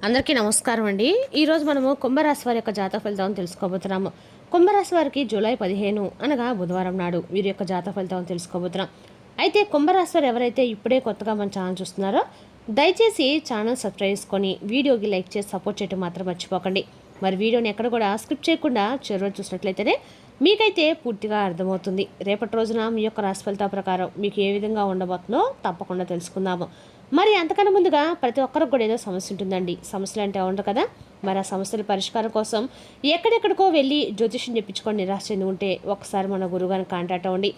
అందరికీ నమస్కారం అండి. ఈరోజు మనము కుంభరాశి వారి యొక్క జాతక ఫలితాలను తెలుసుకోబోతున్నాము. కుంభరాశి వారికి జూలై 15 అనగా బుధవారం నాడు వీరి యొక్క జాతక ఫలితాలను తెలుసుకోబోతున్నాం. అయితే కుంభరాశి వారు ఎవరైతే ఇప్పుడే కొత్తగా మన ఛానల్ చూస్తున్నారో దయచేసి ఛానల్ సబ్స్క్రైబ్ చేసుకొని వీడియోకి లైక్ చేసి సపోర్ట్ చేయడం మాత్రం మర్చిపోకండి. మరి వీడియోని ఎక్కడ కూడా స్కిప్ చేయకుండా చివరి చూసినట్లయితేనే మీకైతే పూర్తిగా అర్థమవుతుంది. రేపటి రోజున మీ యొక్క రాశి ఫలితాల ప్రకారం మీకు ఏ విధంగా ఉండబోతుందో తప్పకుండా తెలుసుకుందాము. మరి అంతకన్నా ముందుగా ప్రతి ఒక్కరికి కూడా ఏదో సమస్య ఉంటుందండి. సమస్యలు అంటే ఉండరు కదా. మరి ఆ సమస్యల పరిష్కారం కోసం ఎక్కడెక్కడికో వెళ్ళి జ్యోతిష్యం చెప్పించుకొని నిరాశ చెంది ఉంటే ఒకసారి మన గురువుగారిని కాంటాక్ట్ అవ్వండి.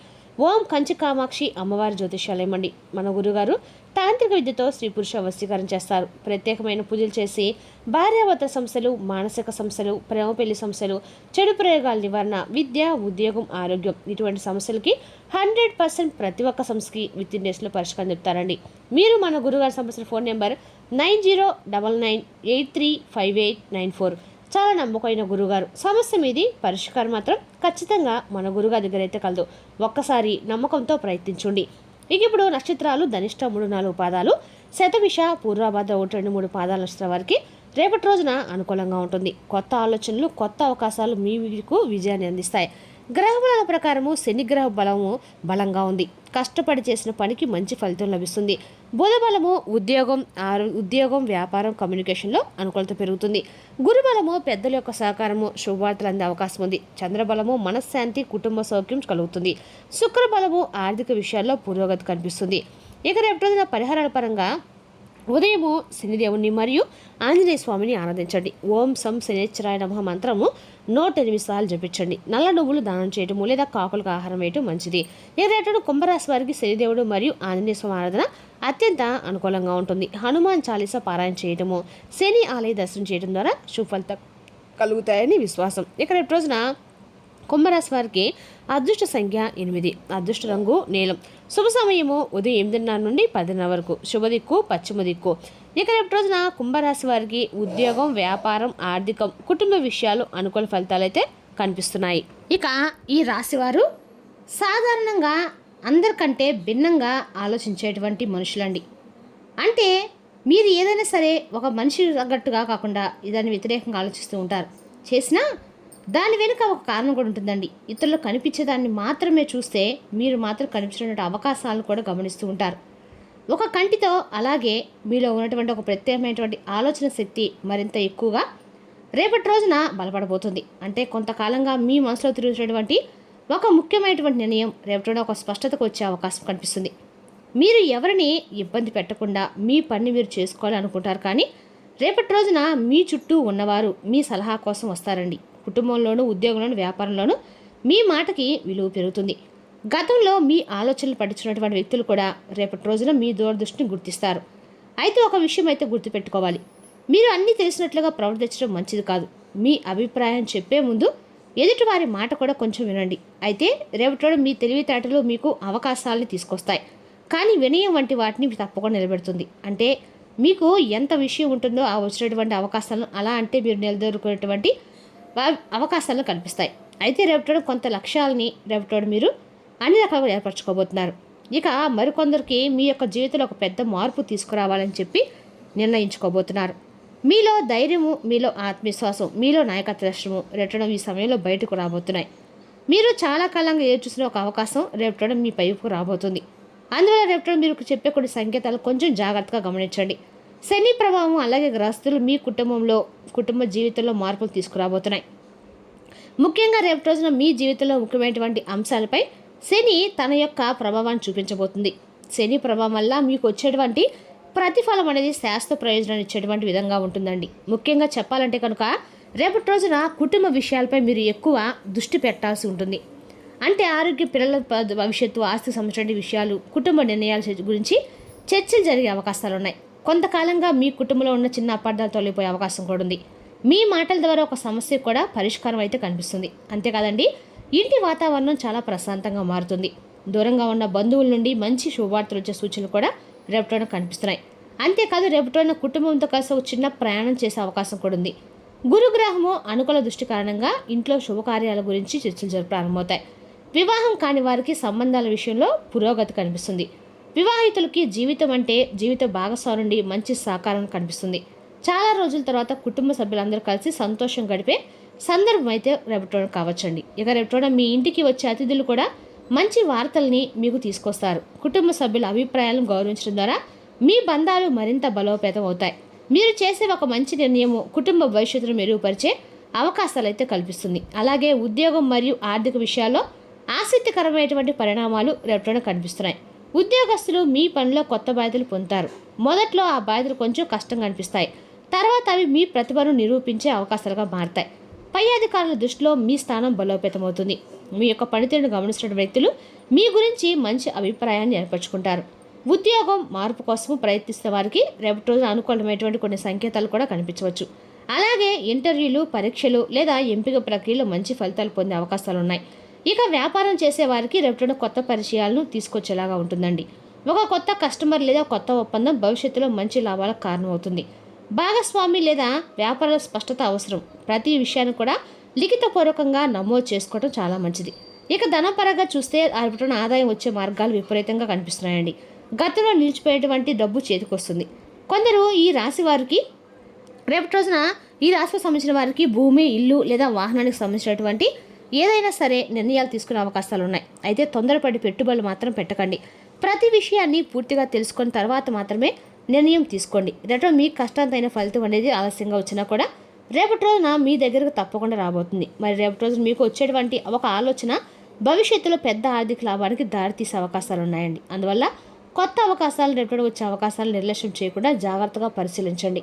ఓం కంచి కామాక్షి అమ్మవారి జ్యోతిష్యాలయం అండి. మన గురుగారు తాంత్రిక విద్యతో స్త్రీ పురుష వశీకరణ చేస్తారు. ప్రత్యేకమైన పూజలు చేసి భార్యాభర్త సమస్యలు, మానసిక సమస్యలు, ప్రేమ పెళ్లి సమస్యలు, చెడు ప్రయోగాల నివారణ, విద్య, ఉద్యోగం, ఆరోగ్యం ఇటువంటి సమస్యలకి 100% ప్రతి ఒక్క సమస్యకి విత్ ఇన్ డేస్లో పరిష్కారం చెప్తారండి. మీరు మన గురుగారి సమస్యల ఫోన్ నెంబర్ 9099835894. చాలా నమ్మకమైన గురుగారు. సమస్య మీది పరిష్కారం మాత్రం ఖచ్చితంగా మన గురుగారి దగ్గర అయితే కలదు. ఒక్కసారి నమ్మకంతో ప్రయత్నించండి. ఇక ఇప్పుడు నక్షత్రాలు ధనిష్ట 3-4 పాదాలు, శతభిష, పూర్వాభాద్ర 1-2-3 పాదాల నక్షత్రం వారికి రేపటి రోజున అనుకూలంగా ఉంటుంది. కొత్త ఆలోచనలు, కొత్త అవకాశాలు మీకు విజయాన్ని అందిస్తాయి. గ్రహ బలాల ప్రకారము శని గ్రహ బలము బలంగా ఉంది. కష్టపడి చేసిన పనికి మంచి ఫలితం లభిస్తుంది. బుధ బలము ఉద్యోగం, వ్యాపారం, కమ్యూనికేషన్లో అనుకూలత పెరుగుతుంది. గురు బలము పెద్దల యొక్క సహకారము, శుభవార్తలు అందే అవకాశం ఉంది. చంద్రబలము మనశ్శాంతి, కుటుంబ సౌఖ్యం కలుగుతుంది. శుక్ర బలము ఆర్థిక విషయాల్లో పురోగతి కనిపిస్తుంది. ఇక రేపు రోజున పరిహారాల పరంగా ఉదయము శనిదేవుని మరియు ఆంజనేయ స్వామిని ఆరాధించండి. ఓం సం శనేశ్వరాయ నమః మంత్రము 108 సార్లు జపించండి. నల్ల నువ్వులు దానం చేయటము లేదా కాకులకు ఆహారం వేయటం మంచిది. రేటు కుంభరాశి వారికి శనిదేవుడు మరియు ఆంజనేయ స్వామి ఆరాధన అత్యంత అనుకూలంగా ఉంటుంది. హనుమాన్ చాలీసా పారాయణ చేయటము, శని ఆలయ దర్శనం చేయడం ద్వారా శుభఫలితం కలుగుతాయని విశ్వాసం. ఇక రేపు రోజున కుంభరాశి వారికి అదృష్ట సంఖ్య 8, అదృష్ట రంగు నీలం, శుభ సమయము ఉదయం 8:30 నుండి 10:00 వరకు, శుభదిక్కు పశ్చిమ దిక్కు. ఇక రేపు రోజున కుంభరాశి వారికి ఉద్యోగం, వ్యాపారం, ఆర్థికం, కుటుంబ విషయాలు అనుకూల ఫలితాలు అయితే కనిపిస్తున్నాయి. ఇక ఈ రాశివారు సాధారణంగా అందరికంటే భిన్నంగా ఆలోచించేటువంటి మనుషులండి. అంటే మీరు ఏదైనా సరే ఒక మనిషి తగ్గట్టుగా కాకుండా దాన్ని వ్యతిరేకంగా ఆలోచిస్తూ ఉంటారు. చేసినా దాని వెనుక ఒక కారణం కూడా ఉంటుందండి. ఇతరులు కనిపించేదాన్ని మాత్రమే చూస్తే మీరు మాత్రం కనిపించినటువంటి అవకాశాలను కూడా గమనిస్తూ ఉంటారు. ఒక కంటితో అలాగే మీలో ఉన్నటువంటి ఒక ప్రత్యేకమైనటువంటి ఆలోచన శక్తి మరింత ఎక్కువగా రేపటి రోజున బలపడబోతుంది. అంటే కొంతకాలంగా మీ మనసులో తిరుగుతున్నటువంటి ఒక ముఖ్యమైనటువంటి నిర్ణయం రేపటి రోజున ఒక స్పష్టతకు వచ్చే అవకాశం కనిపిస్తుంది. మీరు ఎవరిని ఇబ్బంది పెట్టకుండా మీ పని మీరు చేసుకోవాలనుకుంటారు. కానీ రేపటి రోజున మీ చుట్టూ ఉన్నవారు మీ సలహా కోసం వస్తారండి. కుటుంబంలోనూ, ఉద్యోగంలోనూ, వ్యాపారంలోనూ మీ మాటకి విలువ పెరుగుతుంది. గతంలో మీ ఆలోచనలు పట్టించినటువంటి వ్యక్తులు కూడా రేపటి రోజున మీ దూరదృష్టిని గుర్తిస్తారు. అయితే ఒక విషయం అయితే గుర్తుపెట్టుకోవాలి. మీరు అన్నీ తెలిసినట్లుగా ప్రవర్తించడం మంచిది కాదు. మీ అభిప్రాయం చెప్పే ముందు ఎదుటివారి మాట కూడా కొంచెం వినండి. అయితే రేపటి రోజు మీ తెలివితేటలు మీకు అవకాశాలని తీసుకొస్తాయి. కానీ వినయం వంటి వాటిని తప్పకుండా నిలబెడుతుంది. అంటే మీకు ఎంత విషయం ఉంటుందో ఆ వచ్చినటువంటి అవకాశాలను అలా అంటే మీరు నిలదొరుకునేటువంటి అవకాశాలను కనిపిస్తాయి. అయితే రేపటి కొంత లక్ష్యాలని రేపటి మీరు అన్ని రకాలుగా ఏర్పరచుకోబోతున్నారు. ఇక మరికొందరికి మీ యొక్క జీవితంలో ఒక పెద్ద మార్పు తీసుకురావాలని చెప్పి నిర్ణయించుకోబోతున్నారు. మీలో ధైర్యము, మీలో ఆత్మవిశ్వాసం, మీలో నాయకత్వ లక్షణము రేపటి ఈ సమయంలో బయటకు రాబోతున్నాయి. మీరు చాలా కాలంగా ఎదురు చూసిన ఒక అవకాశం రేపటి మీ పైపు రాబోతుంది. అందువల్ల రేపటి మీరు చెప్పే కొన్ని సంకేతాలు కొంచెం జాగ్రత్తగా గమనించండి. శని ప్రభావం అలాగే గ్రస్తులు మీ కుటుంబ జీవితంలో మార్పులు తీసుకురాబోతున్నాయి. ముఖ్యంగా రేపటి రోజున మీ జీవితంలో ముఖ్యమైనటువంటి అంశాలపై శని తన యొక్క ప్రభావాన్ని చూపించబోతుంది. శని ప్రభావం వల్ల మీకు వచ్చేటువంటి ప్రతిఫలం అనేది శాస్త్ర ప్రయోజనాన్ని ఇచ్చేటువంటి విధంగా ఉంటుందండి. ముఖ్యంగా చెప్పాలంటే కనుక రేపటి రోజున కుటుంబ విషయాలపై మీరు ఎక్కువ దృష్టి పెట్టాల్సి ఉంటుంది. అంటే ఆరోగ్య, పిల్లల భవిష్యత్తు, ఆస్తి సంబంధించిన విషయాలు, కుటుంబ నిర్ణయాల గురించి చర్చలు జరిగే అవకాశాలు ఉన్నాయి. కొంతకాలంగా మీ కుటుంబంలో ఉన్న చిన్న అపార్థాలు తొలగిపోయే అవకాశం కూడా ఉంది. మీ మాటల ద్వారా ఒక సమస్య కూడా పరిష్కారం అయితే కనిపిస్తుంది. అంతేకాదండి, ఇంటి వాతావరణం చాలా ప్రశాంతంగా మారుతుంది. దూరంగా ఉన్న బంధువుల నుండి మంచి శుభవార్తలు వచ్చే సూచనలు కూడా రేపటి కనిపిస్తున్నాయి. అంతేకాదు రేపటి కుటుంబంతో కలిసి ఒక చిన్న ప్రయాణం చేసే అవకాశం కూడా ఉంది. గురుగ్రహము అనుకూల దృష్టి కారణంగా ఇంట్లో శుభకార్యాల గురించి చర్చలు ప్రారంభమవుతాయి. వివాహం కాని వారికి సంబంధాల విషయంలో పురోగతి కనిపిస్తుంది. వివాహితులకి జీవితం అంటే జీవిత భాగస్వామి నుండి మంచి సహకారం కనిపిస్తుంది. చాలా రోజుల తర్వాత కుటుంబ సభ్యులందరూ కలిసి సంతోషం గడిపే సందర్భం అయితే రేపటి రోజున కావచ్చండి. ఇక రేపటి రోజున మీ ఇంటికి వచ్చే అతిథులు కూడా మంచి వార్తల్ని మీకు తీసుకొస్తారు. కుటుంబ సభ్యుల అభిప్రాయాలను గౌరవించడం ద్వారా మీ బంధాలు మరింత బలోపేతం అవుతాయి. మీరు చేసే ఒక మంచి నిర్ణయము కుటుంబ భవిష్యత్తును మెరుగుపరిచే అవకాశాలు అయితే కల్పిస్తుంది. అలాగే ఉద్యోగం మరియు ఆర్థిక విషయాల్లో ఆసక్తికరమైనటువంటి పరిణామాలు రేపటి కనిపిస్తున్నాయి. ఉద్యోగస్తులు మీ పనిలో కొత్త బాధ్యతలు పొందుతారు. మొదట్లో ఆ బాధ్యతలు కొంచెం కష్టంగా అనిపిస్తాయి. తర్వాత అవి మీ ప్రతిభను నిరూపించే అవకాశాలుగా మారతాయి. పై అధికారుల దృష్టిలో మీ స్థానం బలోపేతమవుతుంది. మీ యొక్క పనితీరును గమనిస్తున్న వ్యక్తులు మీ గురించి మంచి అభిప్రాయాన్ని ఏర్పరచుకుంటారు. ఉద్యోగం మార్పు కోసం ప్రయత్నిస్తున్న వారికి రేపటి రోజున అనుకూలమైనటువంటి కొన్ని సంకేతాలు కూడా కనిపించవచ్చు. అలాగే ఇంటర్వ్యూలు, పరీక్షలు లేదా ఎంపిక ప్రక్రియలో మంచి ఫలితాలు పొందే అవకాశాలు ఉన్నాయి. ఇక వ్యాపారం చేసే వారికి రేపటి కొత్త పరిచయాలను తీసుకొచ్చేలాగా ఉంటుందండి. ఒక కొత్త కస్టమర్ లేదా కొత్త ఒప్పందం భవిష్యత్తులో మంచి లాభాలకు కారణమవుతుంది. భాగస్వామి లేదా వ్యాపార స్పష్టత అవసరం. ప్రతి విషయాన్ని కూడా లిఖితపూర్వకంగా నమోదు చేసుకోవడం చాలా మంచిది. ఇక ధనపరంగా చూస్తే రేపటి ఆదాయం వచ్చే మార్గాలు విపరీతంగా కనిపిస్తున్నాయండి. గతంలో నిలిచిపోయేటువంటి డబ్బు చేతికొస్తుంది. కొందరు ఈ రాశి వారికి రేపటి రోజున ఈ రాశికి సంబంధించిన వారికి భూమి, ఇల్లు లేదా వాహనానికి సంబంధించినటువంటి ఏదైనా సరే నిర్ణయాలు తీసుకునే అవకాశాలు ఉన్నాయి. అయితే తొందరపడి పెట్టుబడులు మాత్రం పెట్టకండి. ప్రతి విషయాన్ని పూర్తిగా తెలుసుకున్న తర్వాత మాత్రమే నిర్ణయం తీసుకోండి. రేపు మీ కష్టాంతైన ఫలితం అనేది ఆలస్యంగా వచ్చినా కూడా రేపటి రోజున మీ దగ్గరకు తప్పకుండా రాబోతుంది. మరి రేపటి రోజున మీకు వచ్చేటువంటి ఒక ఆలోచన భవిష్యత్తులో పెద్ద ఆర్థిక లాభానికి దారితీసే అవకాశాలు ఉన్నాయండి. అందువల్ల కొత్త అవకాశాలు రేపటి వచ్చే అవకాశాలు నిర్లక్ష్యం చేయకుండా జాగ్రత్తగా పరిశీలించండి.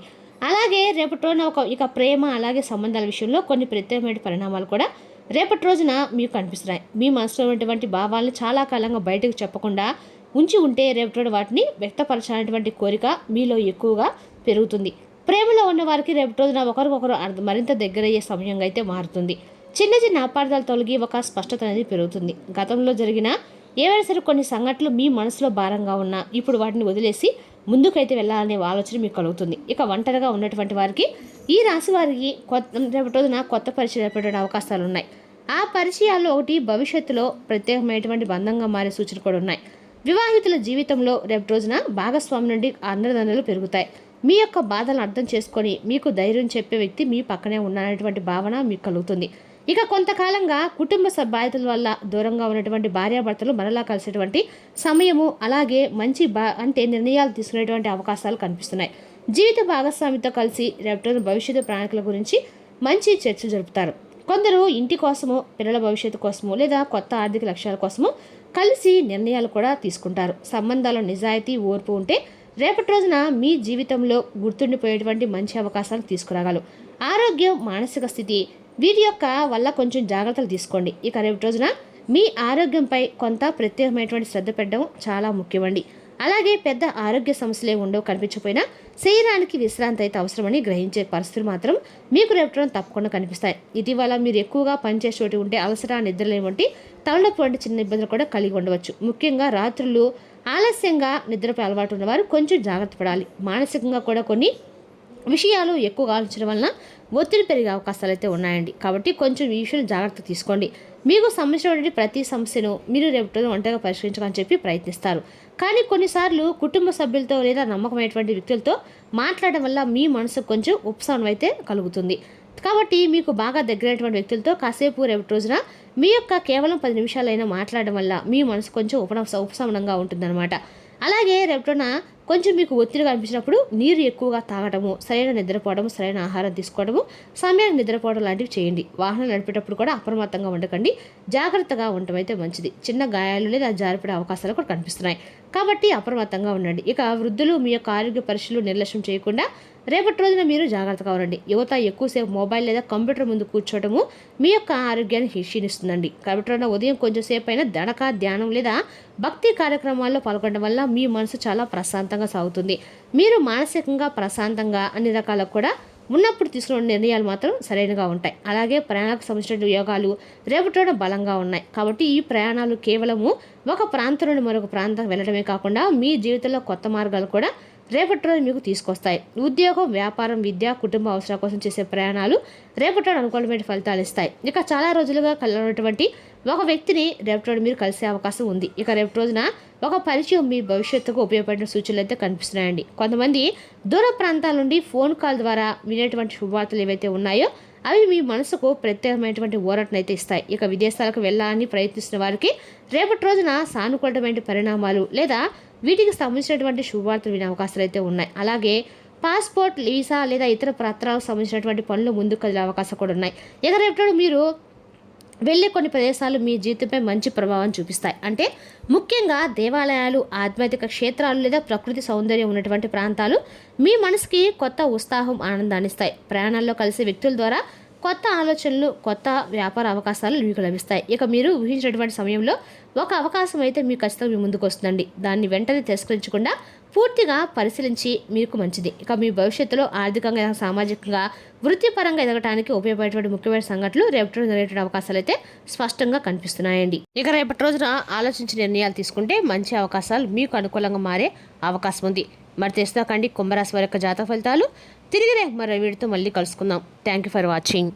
అలాగే రేపటి రోజున ఇక ప్రేమ అలాగే సంబంధాల విషయంలో కొన్ని ప్రత్యేకమైన పరిణామాలు కూడా రేపటి రోజున మీకు కనిపిస్తున్నాయి. మీ మనసులో ఉన్నటువంటి భావాలను చాలా కాలంగా బయటకు చెప్పకుండా ఉంచి ఉంటే రేపటి రోజు వాటిని వ్యక్తపరచాలనేటువంటి కోరిక మీలో ఎక్కువగా పెరుగుతుంది. ప్రేమలో ఉన్న వారికి రేపటి రోజున ఒకరికొకరు మరింత దగ్గరయ్యే సమయంగా అయితే మారుతుంది. చిన్న చిన్న అపార్థాలు తొలగి ఒక స్పష్టత అనేది పెరుగుతుంది. గతంలో జరిగిన ఏవైనా సరే కొన్ని సంఘటనలు మీ మనసులో భారంగా ఉన్నా ఇప్పుడు వాటిని వదిలేసి ముందుకైతే వెళ్ళాలనే ఆలోచన మీకు కలుగుతుంది. ఇక ఒంటరిగా ఉన్నటువంటి వారికి ఈ రాశి వారికి రేపటి రోజున కొత్త పరిచయం ఏర్పడే అవకాశాలు ఉన్నాయి. ఆ పరిచయాల్లో ఒకటి భవిష్యత్తులో ప్రత్యేకమైనటువంటి బంధంగా మారే సూచనలు కూడా ఉన్నాయి. వివాహితుల జీవితంలో రేపటి రోజున భాగస్వామి నుండి అండదండలు పెరుగుతాయి. మీ యొక్క బాధలను అర్థం చేసుకొని మీకు ధైర్యం చెప్పే వ్యక్తి మీ పక్కనే ఉన్నటువంటి భావన మీకు కలుగుతుంది. ఇక కొంతకాలంగా కుటుంబ బాధ్యతల వల్ల దూరంగా ఉన్నటువంటి భార్యాభర్తలు మరలా కలిసేటువంటి సమయము, అలాగే మంచి నిర్ణయాలు తీసుకునేటువంటి అవకాశాలు కనిపిస్తున్నాయి. జీవిత భాగస్వామితో కలిసి రేపటి భవిష్యత్తు ప్రణాళికల గురించి మంచి చర్చలు జరుపుతారు. కొందరు ఇంటి కోసము, పిల్లల భవిష్యత్తు కోసము లేదా కొత్త ఆర్థిక లక్ష్యాల కోసము కలిసి నిర్ణయాలు కూడా తీసుకుంటారు. సంబంధాల్లో నిజాయితీ, ఓర్పు ఉంటే రేపటి రోజున మీ జీవితంలో గుర్తుండిపోయేటువంటి మంచి అవకాశాలు తీసుకురాగలరు. ఆరోగ్యం, మానసిక స్థితి వీటి యొక్క వల్ల కొంచెం జాగ్రత్తలు తీసుకోండి. ఇక రేపటి రోజున మీ ఆరోగ్యంపై కొంత ప్రత్యేకమైనటువంటి శ్రద్ధ పెట్టడం చాలా ముఖ్యమండి. అలాగే పెద్ద ఆరోగ్య సమస్యలే ఉండవు కనిపించకపోయినా శరీరానికి విశ్రాంతి అయితే అవసరమని గ్రహించే పరిస్థితులు మాత్రం మీకు రేపటి రోజున తప్పకుండా కనిపిస్తాయి. ఇటీవల మీరు ఎక్కువగా పనిచేసేటి ఉంటే అలసట, నిద్రలేని వంటి తలనొప్పి వంటి చిన్న ఇబ్బందులు కూడా కలిగి ఉండవచ్చు. ముఖ్యంగా రాత్రులు ఆలస్యంగా నిద్రపై అలవాటు ఉన్నవారు కొంచెం జాగ్రత్త పడాలి. మానసికంగా కూడా కొన్ని విషయాలు ఎక్కువగా ఆలోచించడం వలన ఒత్తిడి పెరిగే అవకాశాలు అయితే ఉన్నాయండి. కాబట్టి కొంచెం ఈ విషయంలో జాగ్రత్త తీసుకోండి. మీకు సంబంధించినటువంటి ప్రతి సమస్యను మీరు రేపటి ఒంటరిగా పరిష్కరించాలని చెప్పి ప్రయత్నిస్తారు. కానీ కొన్నిసార్లు కుటుంబ సభ్యులతో లేదా నమ్మకమైనటువంటి వ్యక్తులతో మాట్లాడడం వల్ల మీ మనసుకు కొంచెం ఉపశమనం అయితే కలుగుతుంది. కాబట్టి మీకు బాగా దగ్గరైనటువంటి వ్యక్తులతో కాసేపు రేపటి రోజున మీ యొక్క కేవలం 10 నిమిషాలైనా మాట్లాడడం వల్ల మీ మనసు కొంచెం ఉపశమనంగా ఉంటుందన్నమాట. అలాగే రేపటిన కొంచెం మీకు ఒత్తిడిగా అనిపించినప్పుడు నీరు ఎక్కువగా తాగడము, సరైన నిద్రపోవడము, సరైన ఆహారం తీసుకోవడము, సమయానికి నిద్రపోవడం లాంటివి చేయండి. వాహనం నడిపేటప్పుడు కూడా అప్రమత్తంగా ఉండకండి. జాగ్రత్తగా ఉండటం అయితే మంచిది. చిన్న గాయాలు లేదా జారిపడే అవకాశాలు కూడా కనిపిస్తున్నాయి. కాబట్టి అప్రమత్తంగా ఉండండి. ఇక వృద్ధులు మీ యొక్క ఆరోగ్య పరీక్షలు నిర్లక్ష్యం చేయకుండా రేపటి రోజున మీరు జాగ్రత్తగా ఉండండి. యువత ఎక్కువసేపు మొబైల్ లేదా కంప్యూటర్ ముందు కూర్చోవడము మీ యొక్క ఆరోగ్యాన్ని క్షీణిస్తుందండి. కాబట్టి ఉదయం కొంచెం సేపు అయినా ధ్యానం లేదా భక్తి కార్యక్రమాల్లో పాల్గొనడం వల్ల మీ మనసు చాలా ప్రశాంతంగా సాగుతుంది. మీరు మానసికంగా ప్రశాంతంగా అన్ని రకాలకు కూడా ఉన్నప్పుడు తీసుకున్న నిర్ణయాలు మాత్రం సరైనగా ఉంటాయి. అలాగే ప్రయాణాలకు సంబంధించిన యోగాలు రేపటి రోజున బలంగా ఉన్నాయి. కాబట్టి ఈ ప్రయాణాలు కేవలము ఒక ప్రాంతం నుండి మరొక ప్రాంతం వెళ్ళడమే కాకుండా మీ జీవితంలో కొత్త మార్గాలు కూడా రేపటి రోజు మీకు తీసుకొస్తాయి. ఉద్యోగం, వ్యాపారం, విద్య, కుటుంబ అవసరాల కోసం చేసే ప్రయాణాలు రేపటి రోజు అనుకూలమైన ఫలితాలు ఇస్తాయి. ఇక చాలా రోజులుగా కలవనటువంటి ఒక వ్యక్తిని రేపటి రోజు మీరు కలిసే అవకాశం ఉంది. ఇక రేపటి రోజున ఒక పరిచయం మీ భవిష్యత్తుకు ఉపయోగపడిన సూచనలు అయితే కనిపిస్తున్నాయండి. కొంతమంది దూర ప్రాంతాల నుండి ఫోన్ కాల్ ద్వారా వినేటువంటి శుభవార్తలు ఏవైతే ఉన్నాయో అవి మీ మనసుకు ప్రత్యేకమైనటువంటి ఊరటనైతే ఇస్తాయి. ఇక విదేశాలకు వెళ్ళాలని ప్రయత్నిస్తున్న వారికి రేపటి రోజున సానుకూలమైన పరిణామాలు లేదా వీటికి సంబంధించినటువంటి శుభవార్తలు వినే అవకాశాలు అయితే ఉన్నాయి. అలాగే పాస్పోర్ట్, వీసా లేదా ఇతర పత్రాలకు సంబంధించినటువంటి పనులు ముందుకు కదిలే అవకాశం కూడా ఉన్నాయి. ఇక రేపటి మీరు వెళ్ళే కొన్ని ప్రదేశాలు మీ జీవితంపై మంచి ప్రభావం చూపిస్తాయి. అంటే ముఖ్యంగా దేవాలయాలు, ఆధ్యాత్మిక క్షేత్రాలు లేదా ప్రకృతి సౌందర్యం ఉన్నటువంటి ప్రాంతాలు మీ మనసుకి కొత్త ఉత్సాహం, ఆనందాన్ని ఇస్తాయి. ప్రయాణాల్లో కలిసే వ్యక్తుల ద్వారా కొత్త ఆలోచనలు, కొత్త వ్యాపార అవకాశాలు మీకు లభిస్తాయి. ఇక మీరు ఊహించినటువంటి సమయంలో ఒక అవకాశం అయితే మీకు ఖచ్చితంగా మీ ముందుకు వస్తుందండి. దాన్ని వెంటనే తిరస్కరించకుండా పూర్తిగా పరిశీలించి మీకు మంచిది. ఇక మీ భవిష్యత్తులో ఆర్థికంగా, సామాజికంగా, వృత్తిపరంగా ఎదగడానికి ఉపయోగపడేటువంటి ముఖ్యమైన సంఘటనలు రేపటి రోజు జరిగేటువంటి అవకాశాలు అయితే స్పష్టంగా కనిపిస్తున్నాయండి. ఇక రేపటి రోజున ఆలోచించి నిర్ణయాలు తీసుకుంటే మంచి అవకాశాలు మీకు అనుకూలంగా మారే అవకాశం ఉంది. మరి తెలుసుకుండి కుంభరాశి వారి యొక్క జాతక ఫలితాలు. తిరిగి మరో వీడితో మళ్ళీ కలుసుకుందాం. Thank you for watching.